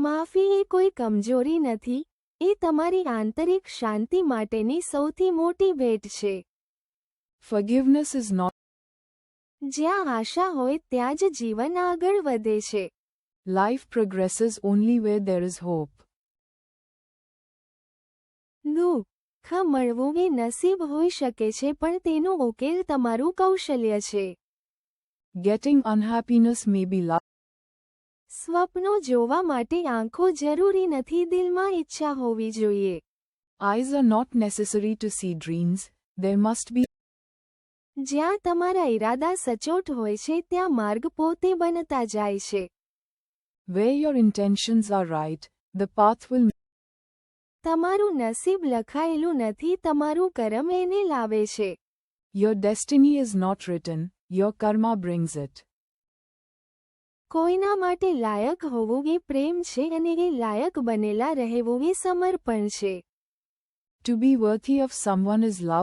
માફી એ કોઈ કમજોરી નથી, એ તમારી આંતરિક શાંતિ માટેની સૌથી મોટી ભેટ છે. Forgiveness is not. જ્યાં આશા હોય ત્યાં જ જીવન આગળ વધે છે. Life progresses only where there is hope. દુઃખ મળવું એ નસીબ હોઈ શકે છે પણ તેનો ઉકેલ તમારું કૌશલ્ય છે. Getting unhappiness may be luck. સ્વપ્નો જોવા માટે આંખો જરૂરી નથી, દિલમાં ઈચ્છા હોવી જોઈએ. Eyes are not necessary to see dreams, there must be. જ્યાં તમારા ઈરાદા સચોટ હોય છે ત્યાં માર્ગ પોતે બનતા જાય છે. Where your intentions are right, the path will. તમારું નસીબ લખાયેલું નથી, તમારું કર્મ એને લાવે છે. Your destiny is not written, your karma brings it. કોઈના માટે લાયક હોવું એ પ્રેમ છે અને એ લાયક બનેલા રહેવું એ સમર્પણ છે. To be worthy of someone is love.